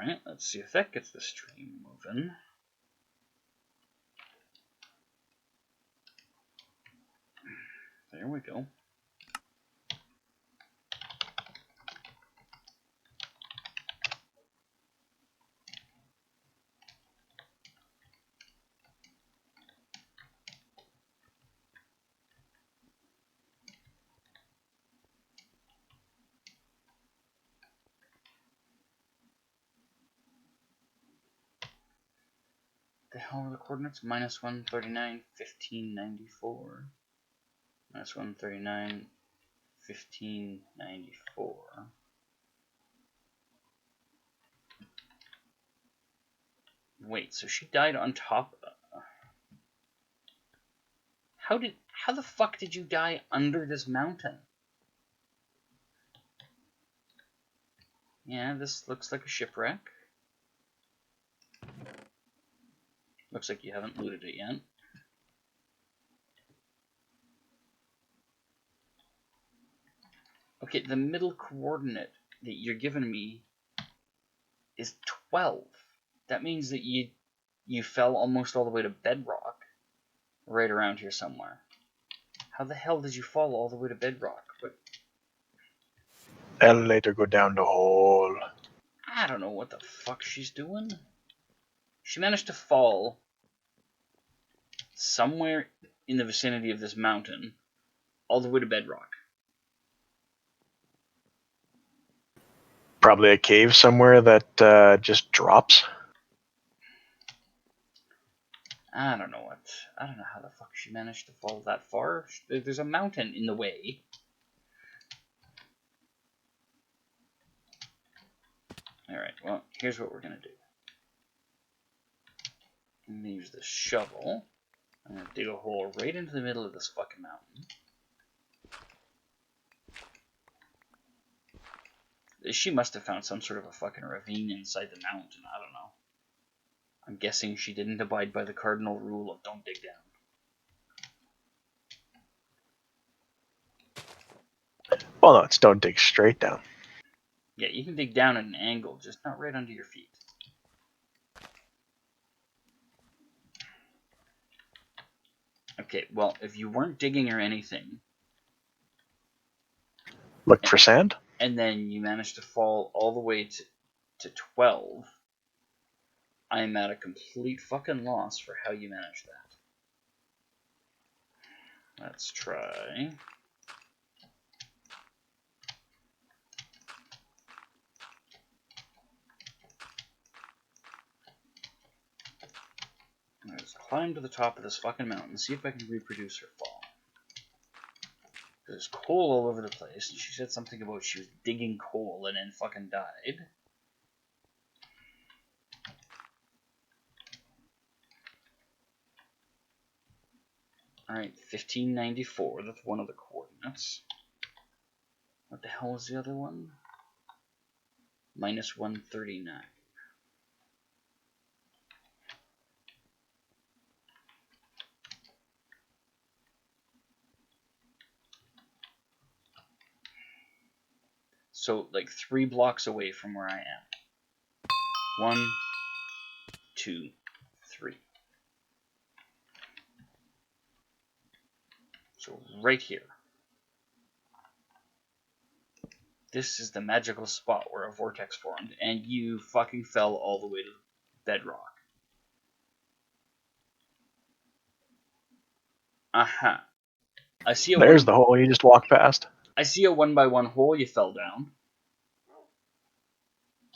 Alright, let's see if that gets the stream moving. There we go. The hell are the coordinates? Minus 139, 1594. Minus 139, 1594. Wait, so she died on top of... How the fuck did you die under this mountain? Yeah, this looks like a shipwreck. Looks like you haven't looted it yet. Okay, the middle coordinate that you're giving me is 12. That means that you fell almost all the way to bedrock. Right around here somewhere. How the hell did you fall all the way to bedrock? What? Elevator go down the hole. I don't know what the fuck she's doing. She managed to fall somewhere in the vicinity of this mountain all the way to bedrock. Probably a cave somewhere that just drops. I don't know how the fuck she managed to fall that far. There's a mountain in the way. Alright, well, here's what we're gonna do. I'm gonna use this shovel. I'm gonna dig a hole right into the middle of this fucking mountain. She must have found some sort of a fucking ravine inside the mountain. I don't know. I'm guessing she didn't abide by the cardinal rule of don't dig down. Well, no, it's don't dig straight down. Yeah, you can dig down at an angle, just not right under your feet. Okay, well, if you weren't digging or anything... Look for sand? And then you managed to fall all the way to 12... I'm at a complete fucking loss for how you managed that. Let's try... Let's climb to the top of this fucking mountain and see if I can reproduce her fall. There's coal all over the place, and she said something about she was digging coal and then fucking died. Alright, 1594, that's one of the coordinates. What the hell was the other one? Minus 139. So, like 3 blocks away from where I am. 1, 2, 3. So, right here. This is the magical spot where a vortex formed, and you fucking fell all the way to bedrock. Aha. I see a There's the hole you just walked past. I see a 1x1 hole you fell down.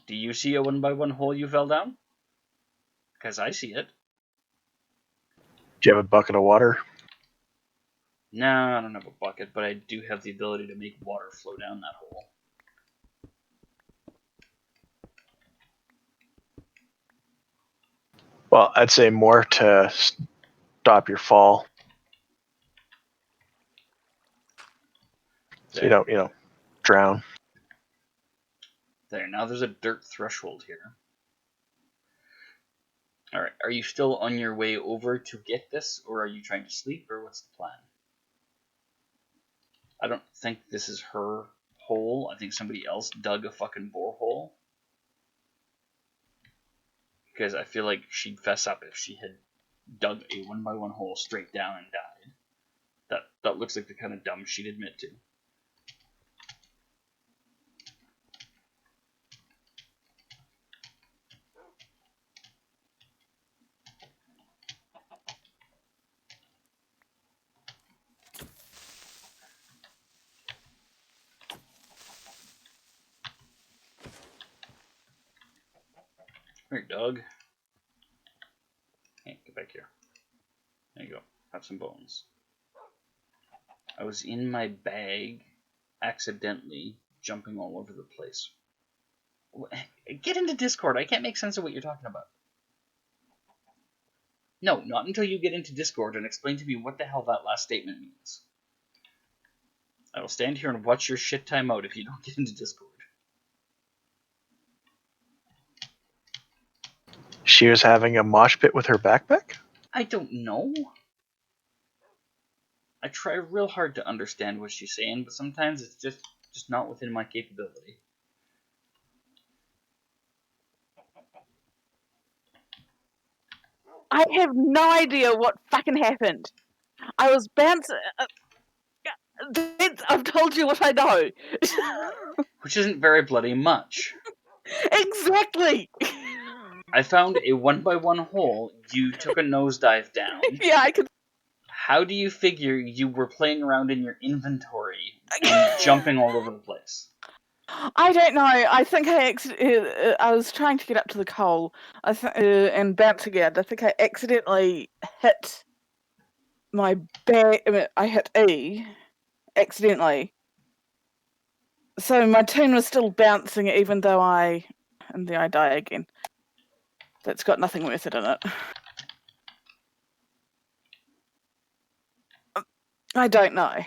Do you see a 1x1 hole you fell down? Because I see it. Do you have a bucket of water? No, I don't have a bucket, but I do have the ability to make water flow down that hole. Well, I'd say more to stop your fall. So you don't, drown. There, now there's a dirt threshold here. Alright, are you still on your way over to get this, or are you trying to sleep, or what's the plan? I don't think this is her hole. I think somebody else dug a fucking borehole. Because I feel like she'd fess up if she had dug a 1x1 hole straight down and died. That looks like the kind of dumb she'd admit to. Here, dog. Hey, get back here. There you go. Have some bones. I was in my bag, accidentally jumping all over the place. Get into Discord. I can't make sense of what you're talking about. No, not until you get into Discord and explain to me what the hell that last statement means. I will stand here and watch your shit time out if you don't get into Discord. She was having a mosh pit with her backpack? I don't know. I try real hard to understand what she's saying, but sometimes it's just not within my capability. I have no idea what fucking happened. I was bouncing. I've told you what I know. Which isn't very bloody much. Exactly. I found a 1x1 hole. You took a nosedive down. Yeah, I can. How do you figure you were playing around in your inventory and jumping all over the place? I don't know. I think I was trying to get up to the coal. And bounce again. I think I accidentally hit my bag. I hit E accidentally. So my tune was still bouncing even though and then I die again. That's got nothing worth it in it. I don't know.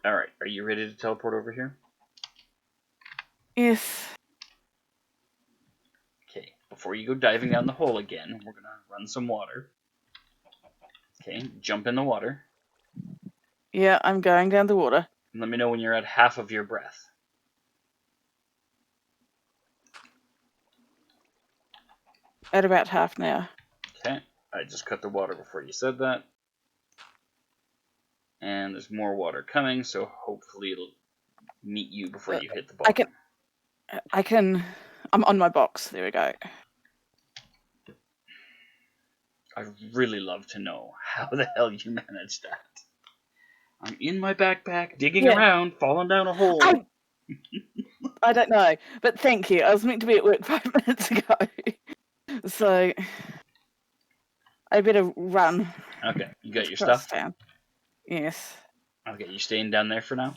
Alright, are you ready to teleport over here? Yes. Okay, before you go diving down the hole again, we're gonna run some water. Okay, jump in the water. Yeah, I'm going down the water. And let me know when you're at half of your breath. At about half now. Okay, I just cut the water before you said that. And there's more water coming, so hopefully it'll meet you before you hit the bottom. I'm on my box. There we go. I'd really love to know how the hell you managed that. I'm in my backpack, digging around, falling down a hole. I don't know, but thank you. I was meant to be at work 5 minutes ago. So I better run. Okay, you got your stuff? Down. Yes. Okay, you staying down there for now?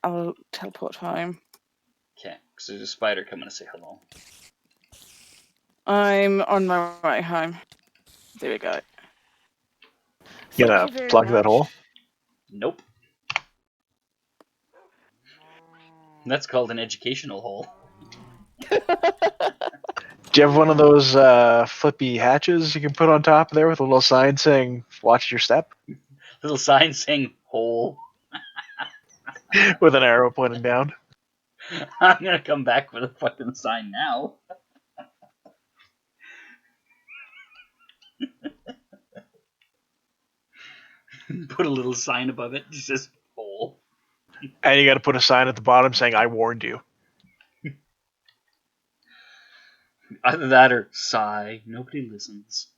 I'll teleport home. Okay, because there's a spider coming to say hello. I'm on my way home. There we go. You gonna plug that hole? Nope. That's called an educational hole. Do you have one of those flippy hatches you can put on top there with a little sign saying "Watch your step"? Little sign saying "hole" with an arrow pointing down. I'm gonna come back with a fucking sign now. Put a little sign above it. It says "hole." And you got to put a sign at the bottom saying "I warned you." Either that or sigh. Nobody listens.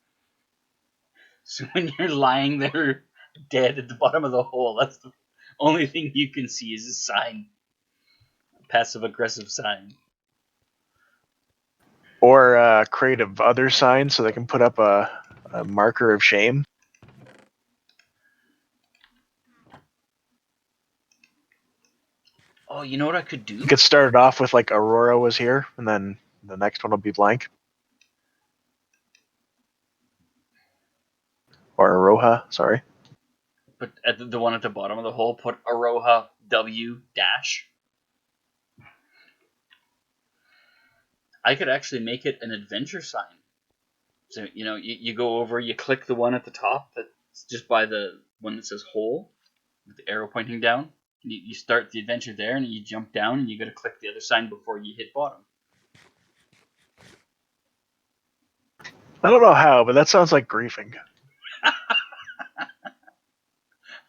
So when you're lying there dead at the bottom of the hole, that's the only thing you can see is a sign. Passive-aggressive sign. Or creative other signs so they can put up a marker of shame. Oh, you know what I could do? You could start it off with like Aurora was here, and then the next one will be blank. Or Aroha, sorry. But at the one at the bottom of the hole, put Aroha W dash. I could actually make it an adventure sign. So, you know, you go over, you click the one at the top that's just by the one that says hole, with the arrow pointing down. You start the adventure there, and you jump down, and you got to click the other sign before you hit bottom. I don't know how, but that sounds like griefing.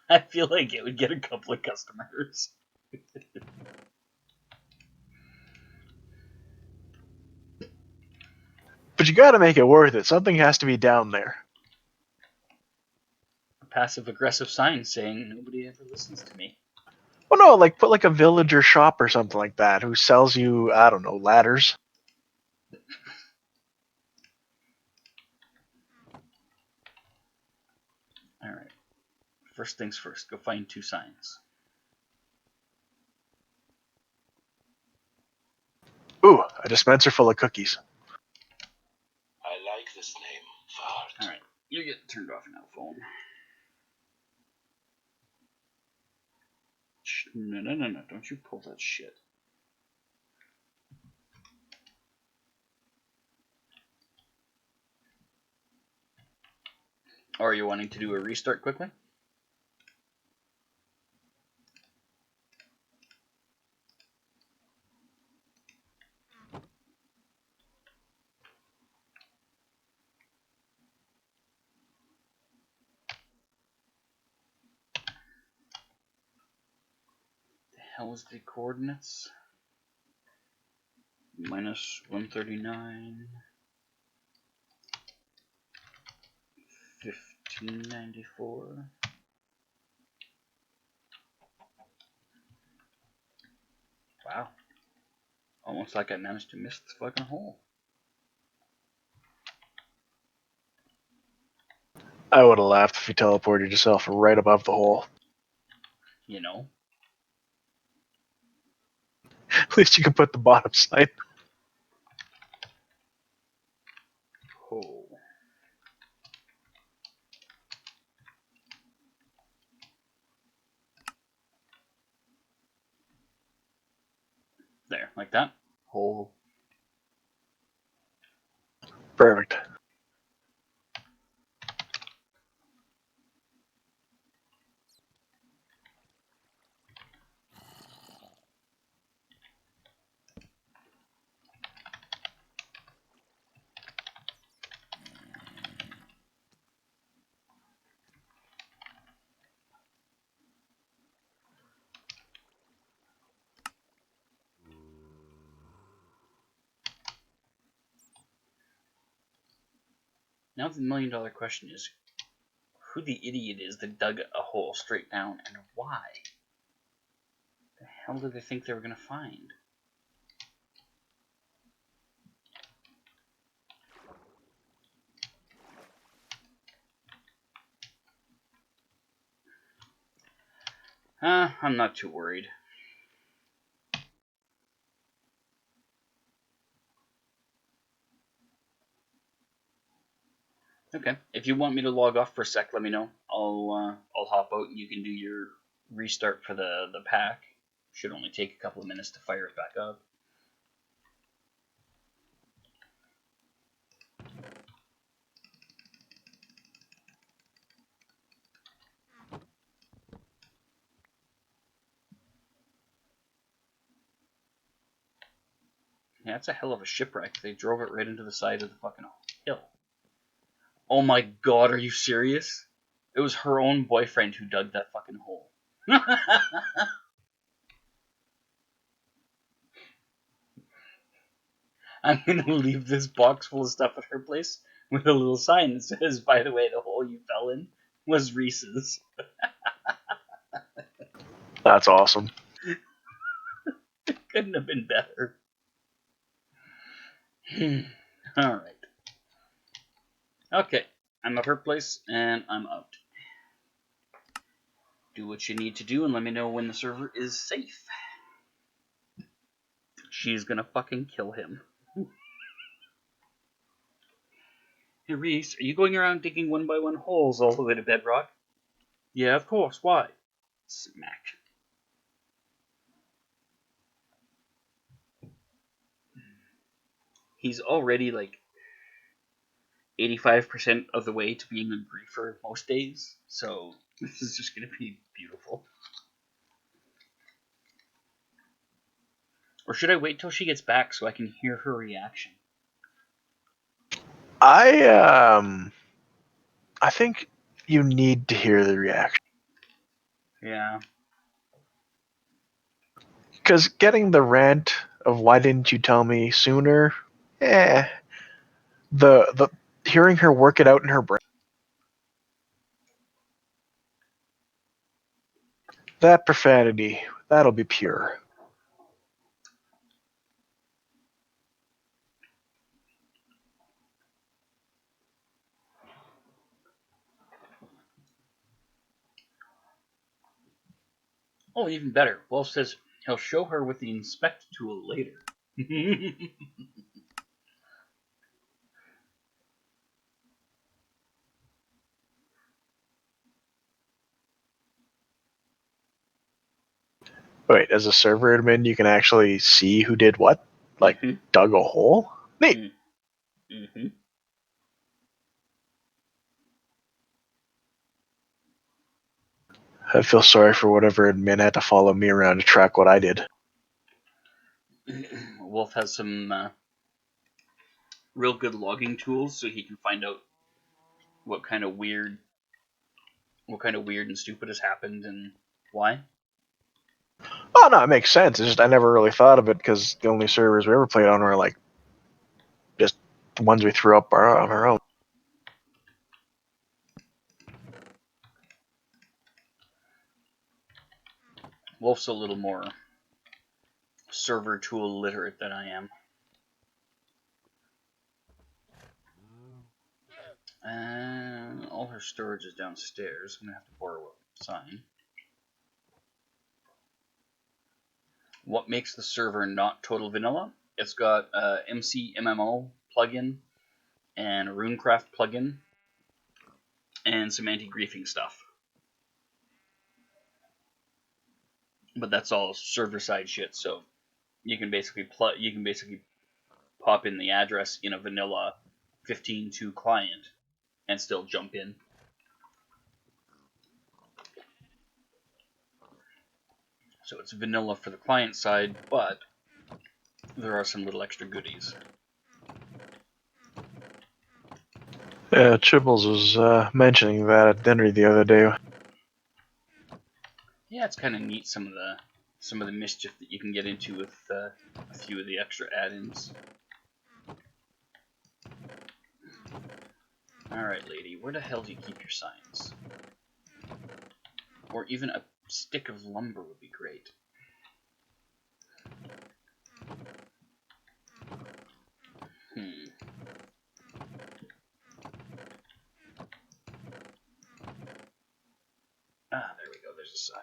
I feel like it would get a couple of customers. But you gotta make it worth it. Something has to be down there. A passive-aggressive sign saying, nobody ever listens to me. Well, no, like put like a villager shop or something like that who sells you, I don't know, ladders. Alright. First things first, go find 2 signs. Ooh, a dispenser full of cookies. I like this name, Fart. Alright, you're getting turned off now, phone. No, don't you pull that shit. Or are you wanting to do a restart quickly? The hell is the coordinates? Minus 139. 1594. Wow. Almost like I managed to miss this fucking hole. I would have laughed if you teleported yourself right above the hole. You know? At least you could put the bottom sign. Oh. There, like that. Hole. Perfect. Now the $1,000,000 question is, who the idiot is that dug a hole straight down, and why? The hell did they think they were gonna find? I'm not too worried. Okay, if you want me to log off for a sec, let me know. I'll hop out and you can do your restart for the pack. Should only take a couple of minutes to fire it back up. Yeah, that's a hell of a shipwreck. They drove it right into the side of the fucking hill. Oh my god, are you serious? It was her own boyfriend who dug that fucking hole. I'm gonna leave this box full of stuff at her place with a little sign that says, by the way, the hole you fell in was Reese's. That's awesome. Couldn't have been better. Alright. Okay, I'm at her place and I'm out. Do what you need to do and let me know when the server is safe. She's gonna fucking kill him. Hey Reese, are you going around digging 1x1 holes all the way to bedrock? Yeah, of course. Why? Smack. He's already like 85% of the way to being a griefer most days, so this is just gonna be beautiful. Or should I wait till she gets back so I can hear her reaction? I think you need to hear the reaction. Yeah. Because getting the rant of why didn't you tell me sooner, the hearing her work it out in her brain, that profanity, that'll be pure. Oh, even better. Wolf says he'll show her with the inspect tool later. Wait, as a server admin, you can actually see who did what? Like, dug a hole? Neat. Mm-hmm. I feel sorry for whatever admin had to follow me around to track what I did. Wolf has some real good logging tools, so he can find out what kind of weird and stupid has happened and why. Oh no, it makes sense. It's just I never really thought of it because the only servers we ever played on were like just the ones we threw up on our own. Wolf's a little more server tool literate than I am. All her storage is downstairs. I'm gonna have to borrow a sign. What makes the server not total vanilla? It's got MC MMO plugin and Runecraft plugin and some anti-griefing stuff. But that's all server side shit. So you can basically pop in the address in a vanilla 15.2 client and still jump in. So it's vanilla for the client side, but there are some little extra goodies. Yeah, Chibbles was mentioning that at dinner the other day. Yeah, it's kind of neat some of the mischief that you can get into with a few of the extra add-ins. Alright, lady, where the hell do you keep your signs? Or even a stick of lumber would be great. Ah, there we go, there's a sign.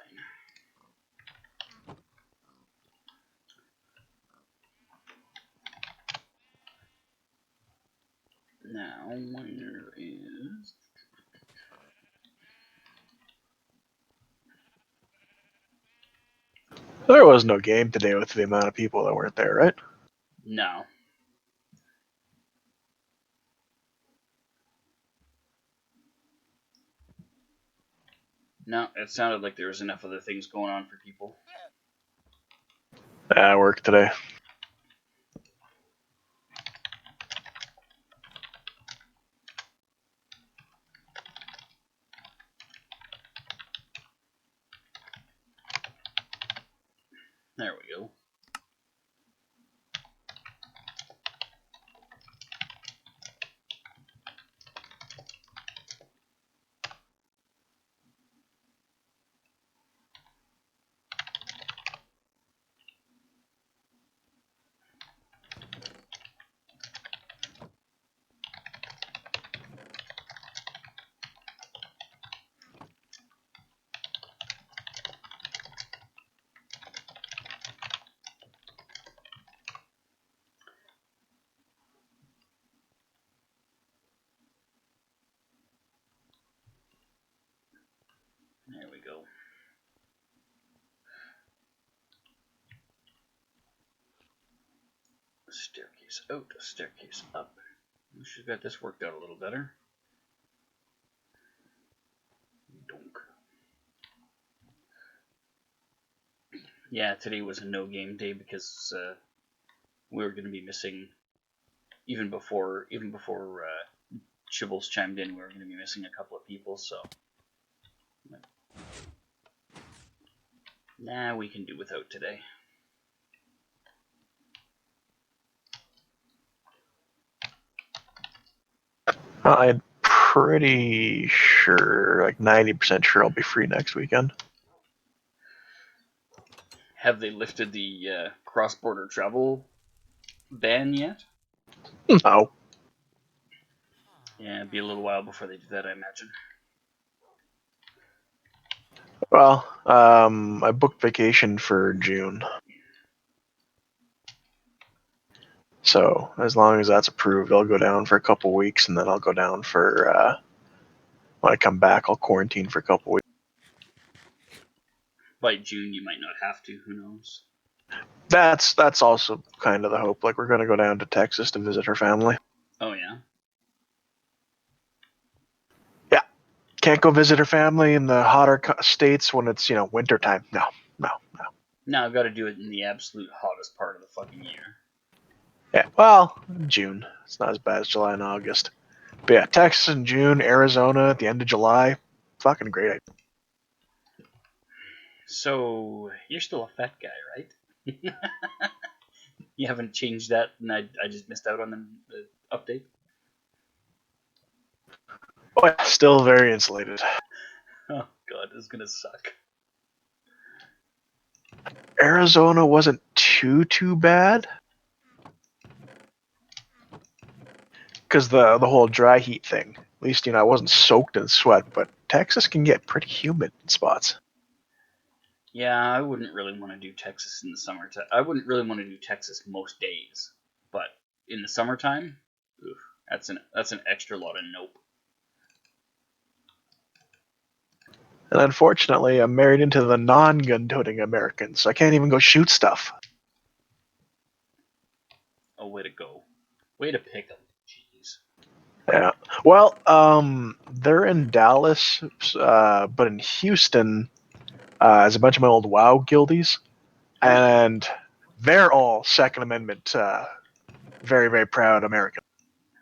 Now, where is... There was no game today with the amount of people that weren't there, right? No. No, it sounded like there was enough other things going on for people. I worked today. There we go. There we go. Staircase out, staircase up. She's got this worked out a little better. Donk. Yeah, today was a no game day because we were going to be missing even before Chibbles chimed in. We were going to be missing a couple of people, so nah, we can do without today. I'm pretty sure, like 90% sure, I'll be free next weekend. Have they lifted the cross-border travel ban yet? No. Yeah, it'd be a little while before they do that, I imagine. Well, I booked vacation for June. So as long as that's approved, I'll go down for a couple weeks, and then I'll go down for when I come back, I'll quarantine for a couple weeks. By June, you might not have to. Who knows? That's also kind of the hope. Like, we're gonna go down to Texas to visit her family. Oh yeah. Yeah, can't go visit her family in the hotter states when it's winter time. No. Now I've got to do it in the absolute hottest part of the fucking year. Yeah, well, June. It's not as bad as July and August. But yeah, Texas in June, Arizona at the end of July. Fucking great. So you're still a fat guy, right? You haven't changed that, and I just missed out on the update. Oh, yeah, still very insulated. Oh god, this is gonna suck. Arizona wasn't too bad. Because the whole dry heat thing. At least, I wasn't soaked in sweat, but Texas can get pretty humid in spots. Yeah, I wouldn't really want to do Texas in the summertime. I wouldn't really want to do Texas most days, but in the summertime, oof, that's an extra lot of nope. And unfortunately, I'm married into the non-gun toting Americans, so I can't even go shoot stuff. Oh, way to go. Way to pick 'em. Jeez. Yeah. Well, they're in Dallas, but in Houston, is a bunch of my old WoW guildies, and they're all Second Amendment, very, very proud American.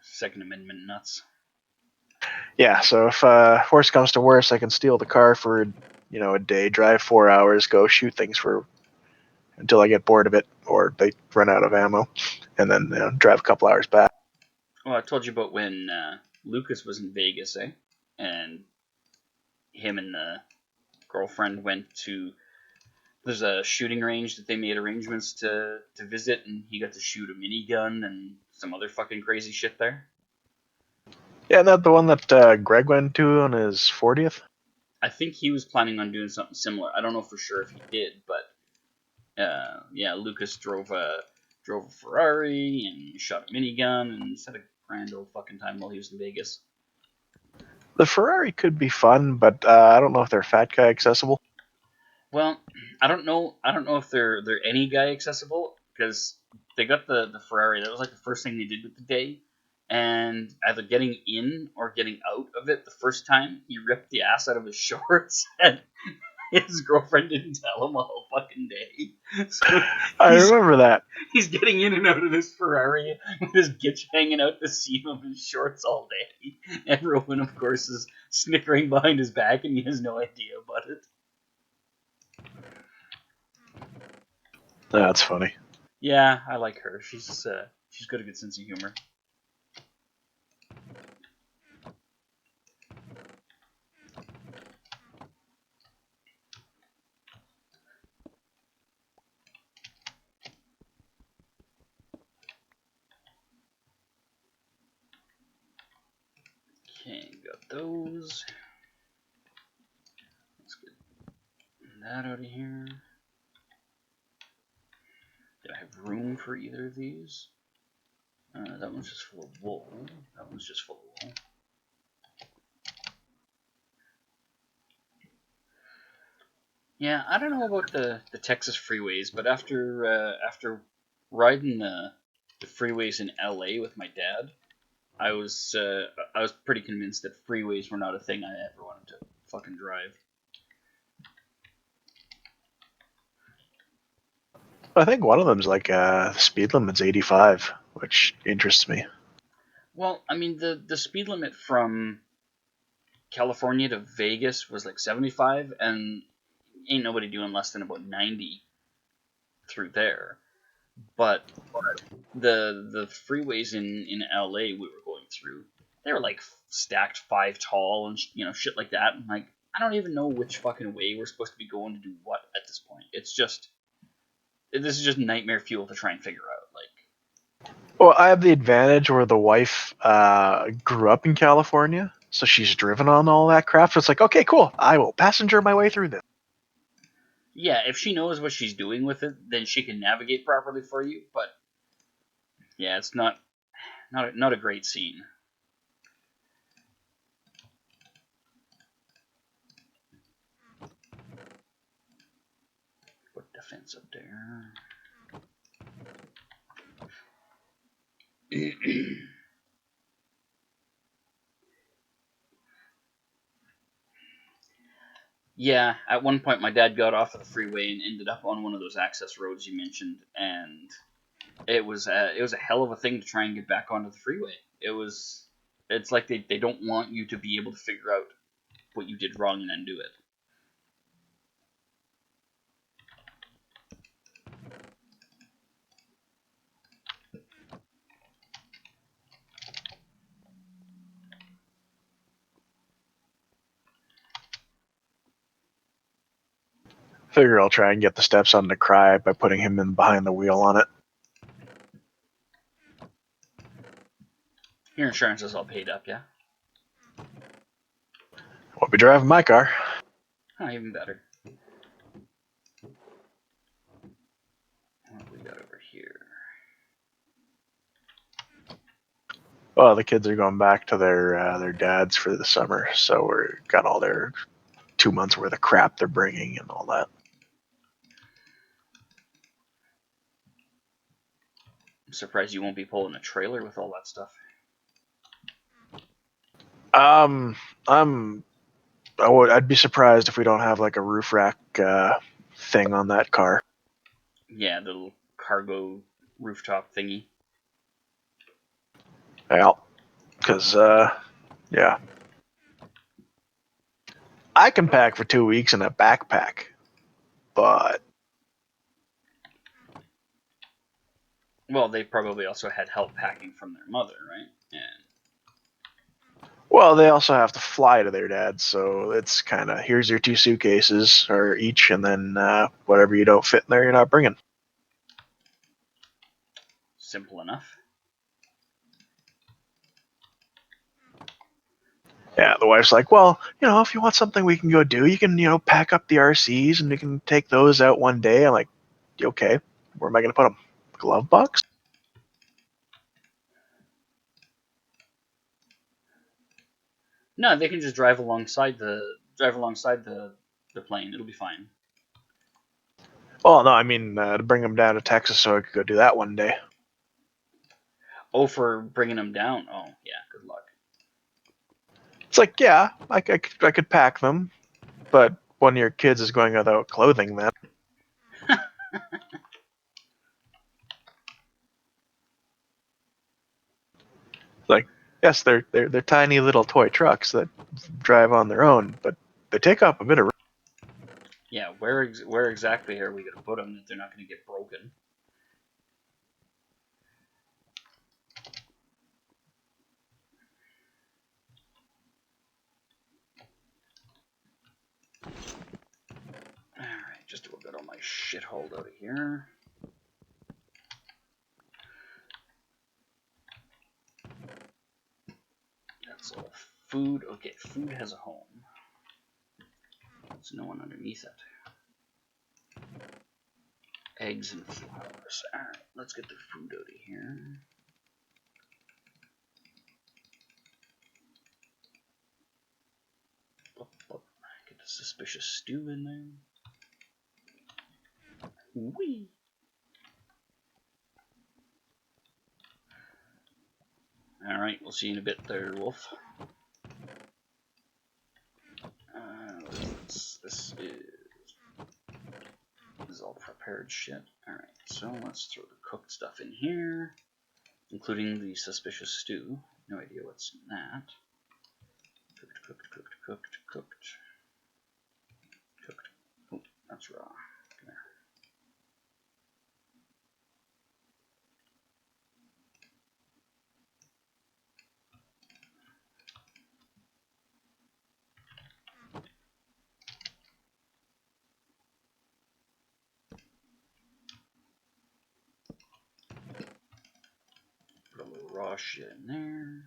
Second Amendment nuts. Yeah, so if worse comes to worse, I can steal the car for a day, drive 4 hours, go shoot things for until I get bored of it or they run out of ammo, and then drive a couple hours back. Well, I told you about when Lucas was in Vegas, eh? And him and the girlfriend went to. There's a shooting range that they made arrangements to visit, and he got to shoot a minigun and some other fucking crazy shit there. Yeah, isn't that the one that Greg went to on his 40th? I think he was planning on doing something similar. I don't know for sure if he did, but yeah, Lucas drove a Ferrari and shot a minigun and just had a grand old fucking time while he was in Vegas. The Ferrari could be fun, but I don't know if they're fat guy accessible. Well, I don't know if they're any guy accessible because they got the Ferrari. That was like the first thing they did with the day, and either getting in or getting out of it the first time, he ripped the ass out of his shorts, and his girlfriend didn't tell him all fucking day. So I remember that. he's getting in and out of this Ferrari with his gitch hanging out the seam of his shorts all day. Everyone, of course, is snickering behind his back, and he has no idea about it. That's funny. Yeah, I like her. She's got a good sense of humor. Okay, got those. Let's get that out of here. Do I have room for either of these? That one's just full of wool. That one's just full of wool. Yeah, I don't know about the Texas freeways, but after riding the freeways in LA with my dad, I was pretty convinced that freeways were not a thing I ever wanted to fucking drive. I think one of them's like the speed limit's 85, which interests me. Well, I mean, the speed limit from California to Vegas was like 75, and ain't nobody doing less than about 90 through there. But the freeways in LA we were going through, they were like stacked 5 tall and shit like that. And like, I don't even know which fucking way we're supposed to be going to do what at this point. This is just nightmare fuel to try and figure out. Like, Well, I have the advantage where the wife grew up in California, so she's driven on all that crap. So it's like, okay, cool. I will passenger my way through this. yeah, if she knows what she's doing with it, then she can navigate properly for you. But yeah, it's not a great scene. Put defense up there. Yeah, at one point my dad got off of the freeway and ended up on one of those access roads you mentioned, and it was a hell of a thing to try and get back onto the freeway. It's like they don't want you to be able to figure out what you did wrong and undo it. Figure I'll try and get the stepson to cry by putting him in behind the wheel on it. Your insurance is all paid up, yeah? Won't be driving my car. Oh, even better. What have we got over here? Well, the kids are going back to their dads for the summer, so we're got all their 2 months worth of crap they're bringing and all that. I'm surprised you won't be pulling a trailer with all that stuff. I'd be surprised if we don't have like a roof rack thing on that car. Yeah, the little cargo rooftop thingy. Yeah, because yeah, I can pack for 2 weeks in a backpack, but Well, they probably also had help packing from their mother, right? well, they also have to fly to their dad, so it's kind of here's your 2 suitcases or each, and then whatever you don't fit in there, you're not bringing. Simple enough. Yeah, the wife's like, well, if you want something we can go do, you can, pack up the RCs and we can take those out one day. I'm like, okay, where am I going to put them? Glove box? No, they can just drive alongside the plane. It'll be fine. Oh, no, I mean, to bring them down to Texas so I could go do that one day. Oh, for bringing them down? Oh, yeah, good luck. It's like, yeah, I could pack them, but one of your kids is going without clothing then. Like, yes, they're tiny little toy trucks that drive on their own, but they take up a bit of room. Yeah, where exactly are we going to put them that they're not going to get broken? Alright, just to get all my shit hauled out of here. That's all food. Okay, food has a home. There's no one underneath it. Eggs and flowers. Alright, let's get the food out of here. Get the suspicious stew in there. Whee! Alright, we'll see you in a bit there, Wolf. This is is all prepared shit. Alright, so let's throw the cooked stuff in here, including the suspicious stew. No idea what's in that. Cooked, cooked, cooked, cooked, cooked. Cooked. Oh, that's raw. Come here. Put a little raw shit in there.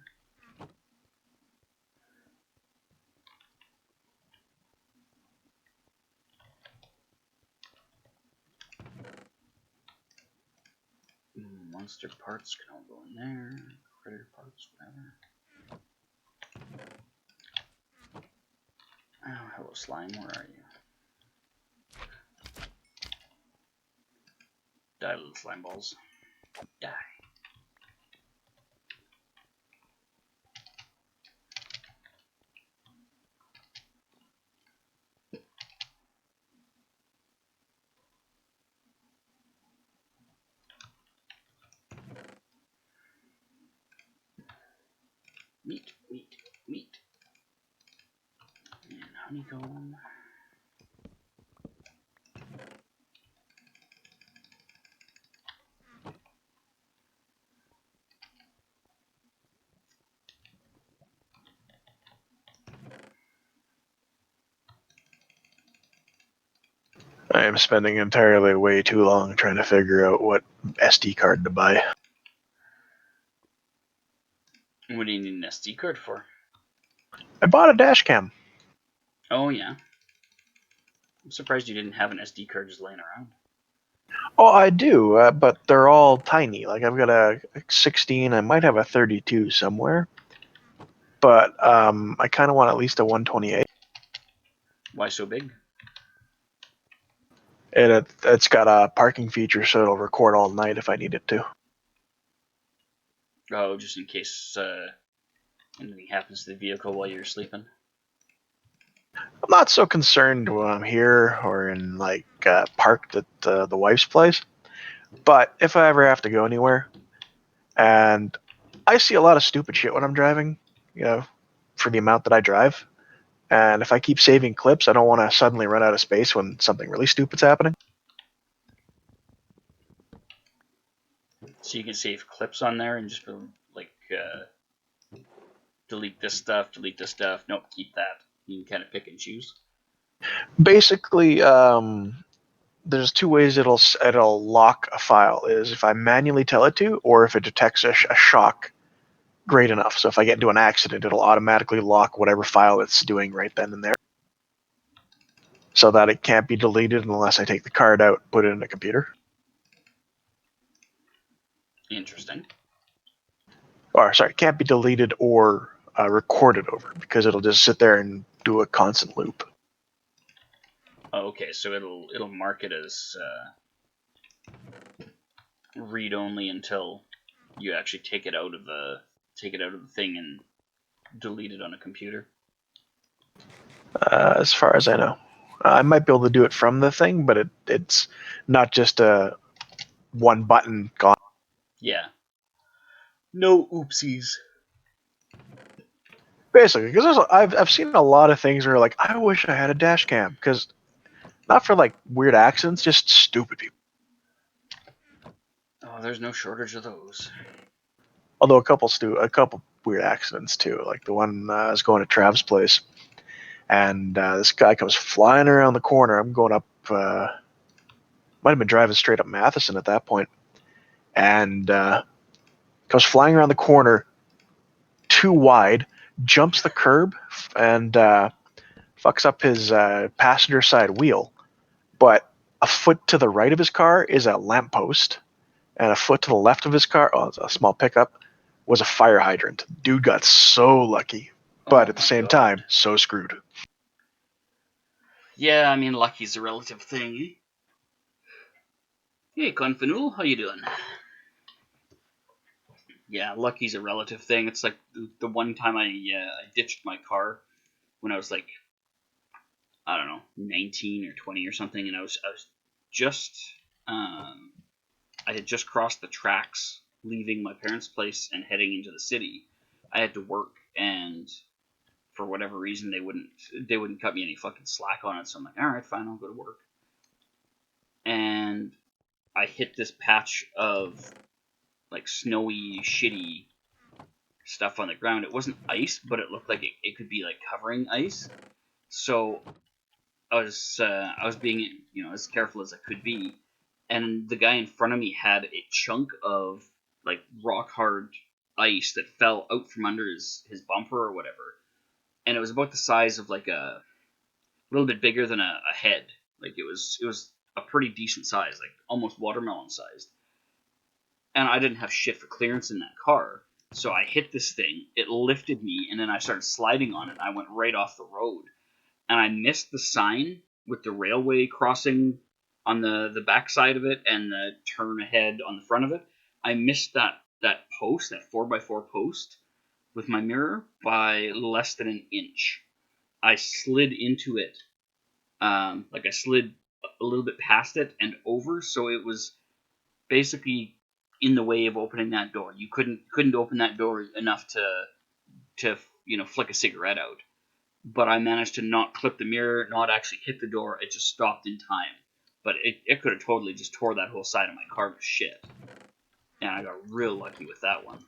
Monster parts can all go in there. Critter parts, whatever. Oh, hello slime, where are you? Die, little slime balls. Die. Meat, meat, meat. And honeycomb. I am spending entirely way too long trying to figure out what SD card to buy. What do you need an SD card for? I bought a dash cam. Oh, yeah. I'm surprised you didn't have an SD card just laying around. Oh, I do, but they're all tiny. Like, I've got a 16, I might have a 32 somewhere. But I kind of want at least a 128. Why so big? It's got a parking feature, so it'll record all night if I need it to. Oh, just in case anything happens to the vehicle while you're sleeping. I'm not so concerned when I'm here or in like parked at the wife's place. But if I ever have to go anywhere, and I see a lot of stupid shit when I'm driving, you know, for the amount that I drive. And if I keep saving clips, I don't want to suddenly run out of space when something really stupid's happening. So you can save clips on there and just like delete this stuff, nope, keep that. You can kind of pick and choose. Basically, there's two ways it'll lock a file: is if I manually tell it to, or if it detects a shock great enough. So if I get into an accident, it'll automatically lock whatever file it's doing right then and there, so that it can't be deleted unless I take the card out, put it in a computer. Interesting. Or sorry, can't be deleted or recorded over, because it'll just sit there and do a constant loop. Oh, okay, so it'll mark it as read only until you actually take it out of the thing and delete it on a computer. As far as I know, I might be able to do it from the thing, but it's not just a one button gone. Yeah. No oopsies. Basically, because I've seen a lot of things where like, I wish I had a dash cam, because not for like weird accidents, just stupid people. Oh, there's no shortage of those. Although a couple weird accidents too, like the one I was going to Trav's place, and this guy comes flying around the corner. I'm going up, might have been driving straight up Matheson at that point, and comes flying around the corner, too wide, jumps the curb, and fucks up his passenger side wheel. But a foot to the right of his car is a lamppost, and a foot to the left of his car, it's a small pickup, was a fire hydrant. Dude got so lucky, but at the same time, so screwed. Yeah, I mean, lucky's a relative thing. Hey, Confanool, how you doing? Yeah, lucky's a relative thing. It's like the one time I ditched my car when I was like, I don't know, 19 or 20 or something, and I was just crossed the tracks, leaving my parents' place and heading into the city. I had to work, and for whatever reason, they wouldn't cut me any fucking slack on it. So I'm like, all right, fine, I'll go to work. And I hit this patch of like snowy, shitty stuff on the ground. It wasn't ice, but it looked like it could be like covering ice. So I was being as careful as I could be, and the guy in front of me had a chunk of like rock hard ice that fell out from under his bumper or whatever, and it was about the size of like a little bit bigger than a head. Like it was a pretty decent size, like almost watermelon sized. And I didn't have shit for clearance in that car. So I hit this thing, it lifted me, and then I started sliding on it. I went right off the road. And I missed the sign with the railway crossing on the back side of it and the turn ahead on the front of it. I missed that post, that 4x4 post, with my mirror by less than an inch. I slid into it. I slid a little bit past it and over, so it was basically in the way of opening that door. You couldn't open that door enough to flick a cigarette out. But I managed to not clip the mirror, not actually hit the door. It just stopped in time. But it could have totally just tore that whole side of my car to shit. And I got real lucky with that one.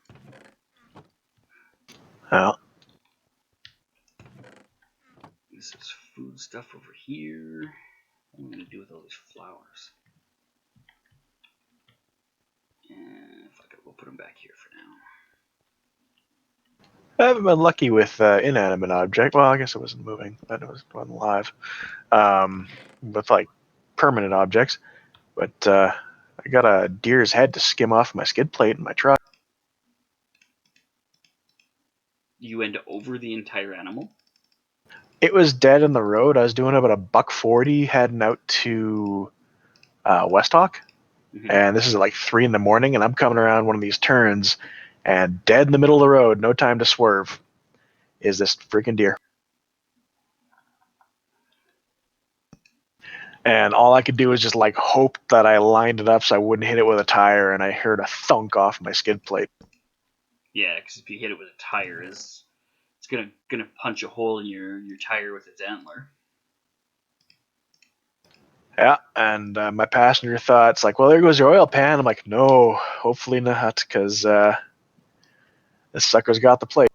Well, This is food stuff over here. What am I going to do with all these flowers? And fuck it, we'll put them back here for now. I haven't been lucky with inanimate object. Well, I guess it wasn't moving, but it wasn't alive. With like permanent objects, but I got a deer's head to skim off my skid plate in my truck. You went over the entire animal? It was dead in the road. I was doing about $1.40 heading out to West Hawk, and this is at like 3 a.m, and I'm coming around one of these turns, and dead in the middle of the road, no time to swerve, is this freaking deer. And all I could do was just like hope that I lined it up so I wouldn't hit it with a tire, and I heard a thunk off my skid plate. Yeah, because if you hit it with a tire, it's gonna punch a hole in your tire with its antler. Yeah, and my passenger thought, it's like, well, there goes your oil pan. I'm like, no, hopefully not, because this sucker's got the plate.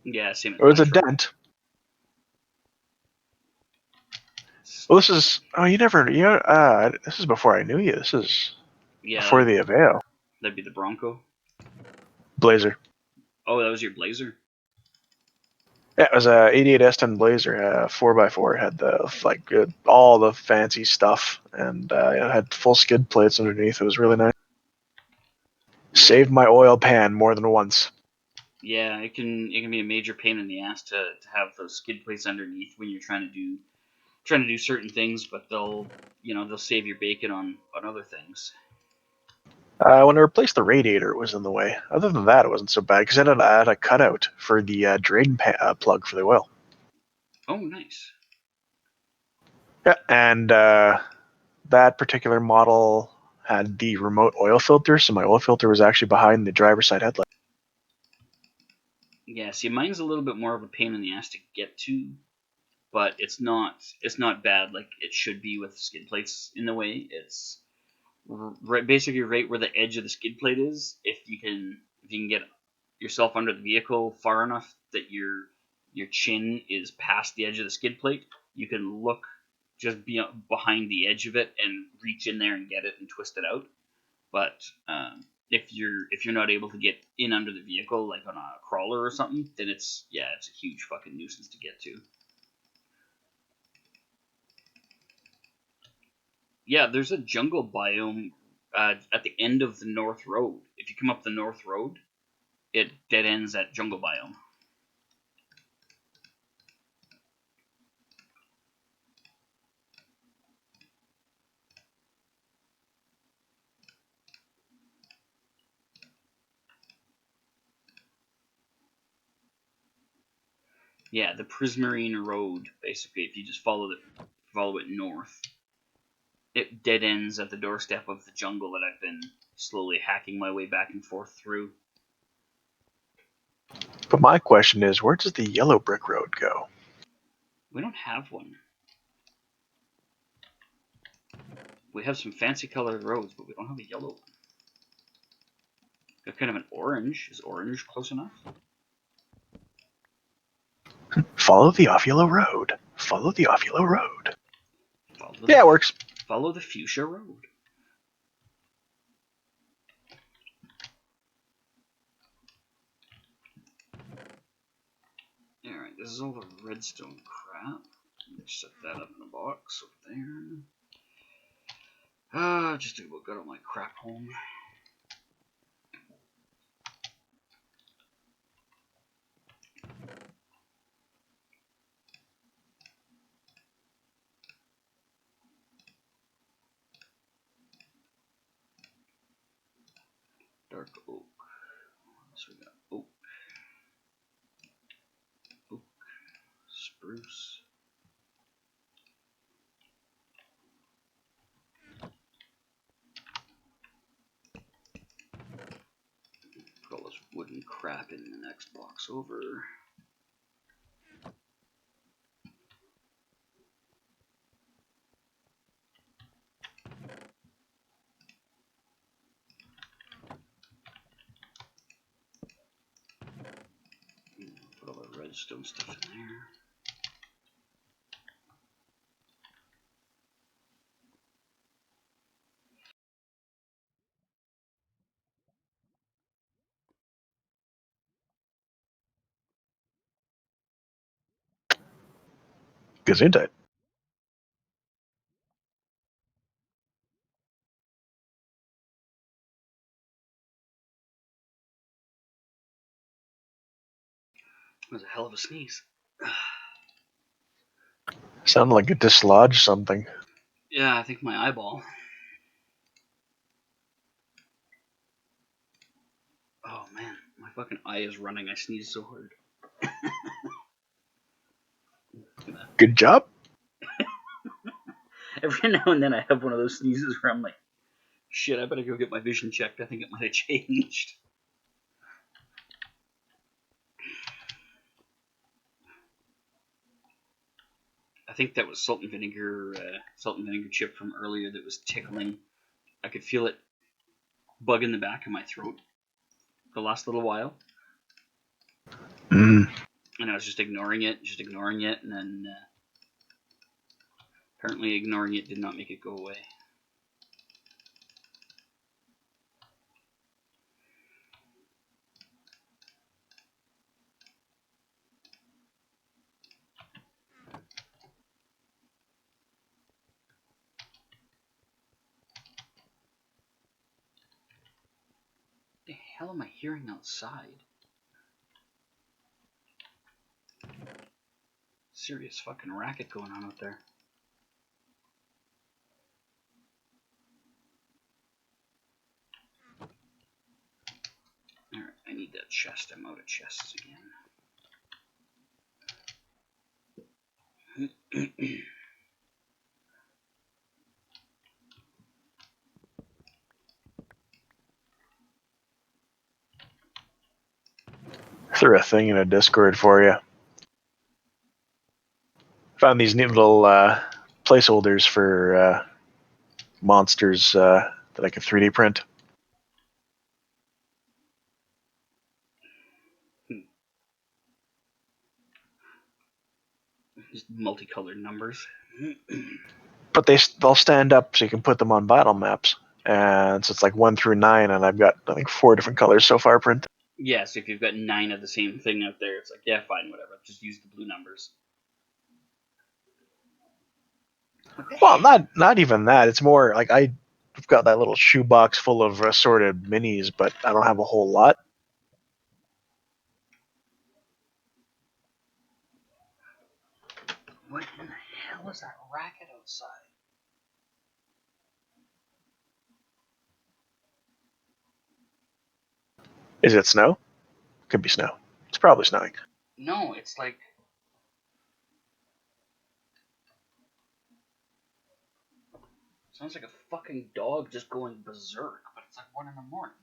Yeah, same as It was my a truck. dent. Well, this is, this is before I knew you. This is before the Aveo. That'd be the Bronco. Blazer. Oh, that was your Blazer? Yeah, it was a 88 S10 Blazer, 4x4. It had all the fancy stuff, and it had full skid plates underneath. It was really nice. Saved my oil pan more than once. Yeah, it can be a major pain in the ass to have those skid plates underneath when you're trying to do certain things, but they'll save your bacon on other things. When I replaced the radiator, it was in the way. Other than that, it wasn't so bad because I had a cutout for the drain plug for the oil. Oh, nice. Yeah, and that particular model had the remote oil filter, so my oil filter was actually behind the driver's side headlight. Yeah, see, mine's a little bit more of a pain in the ass to get to, but it's not bad like it should be with skid plates in the way. It's basically right where the edge of the skid plate is. If you can get yourself under the vehicle far enough that your chin is past the edge of the skid plate, you can look just behind the edge of it and reach in there and get it and twist it out. But if you're not able to get in under the vehicle, like on a crawler or something, then it's a huge fucking nuisance to get to. Yeah, there's a jungle biome at the end of the North Road. If you come up the North Road, it dead ends at jungle biome. Yeah, the Prismarine Road, basically, if you just follow it north. it dead ends at the doorstep of the jungle that I've been slowly hacking my way back and forth through. But my question is, where does the yellow brick road go? We don't have one. We have some fancy colored roads, but we don't have a yellow one. Got kind of an orange. Is orange close enough? Follow the off-yellow road. Follow the off-yellow road. It works. Follow the fuchsia road. Alright, this is all the redstone crap. Just set that up in a box over there. Just about got all my crap home. Dark oak. What else we got? Oak. Oak. Spruce. Put all this wooden crap in the next box over. Put all the redstone stuff in there. Gesundheit. That was a hell of a sneeze. Sounded like it dislodged something. Yeah, I think my eyeball. Oh man, my fucking eye is running. I sneezed so hard. Good job. Every now and then I have one of those sneezes where I'm like, shit, I better go get my vision checked. I think it might have changed. I think that was salt and vinegar chip from earlier that was tickling. I could feel it bug in the back of my throat the last little while. Mm. And I was just ignoring it, and then apparently ignoring it did not make it go away. What the hell am I hearing outside? Serious fucking racket going on out there. Alright, I need that chest. I'm out of chests again. Threw a thing in a Discord for you. Found these neat little placeholders for monsters that I could 3D print. Just multicolored numbers. But they'll stand up so you can put them on battle maps. And so it's like 1 through 9, and I've got, I think, 4 different colors so far printed. Yeah, so if you've got 9 of the same thing out there, it's like, yeah, fine, whatever. Just use the blue numbers. Well, not even that. It's more like I've got that little shoebox full of assorted minis, but I don't have a whole lot. What in the hell is that racket outside? Is it snow? Could be snow. It's probably snowing. No, it's like... Sounds like a fucking dog just going berserk, but it's like 1 in the morning.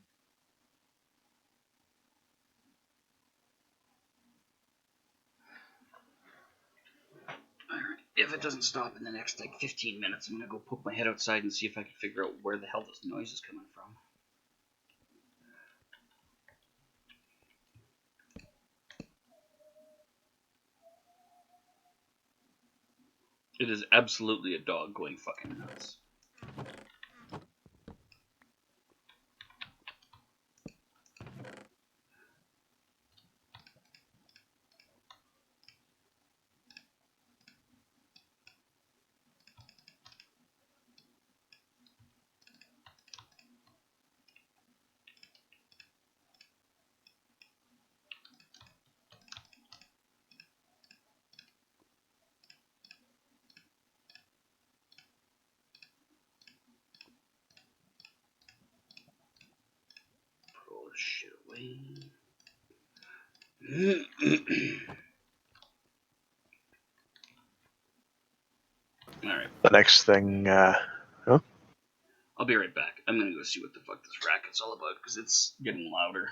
Alright, if it doesn't stop in the next like 15 minutes, I'm gonna go poke my head outside and see if I can figure out where the hell this noise is coming from. It is absolutely a dog going fucking nuts. Put all this shit away. Alright. The next thing, I'll be right back. I'm gonna go see what the fuck this racket's all about, because it's getting louder.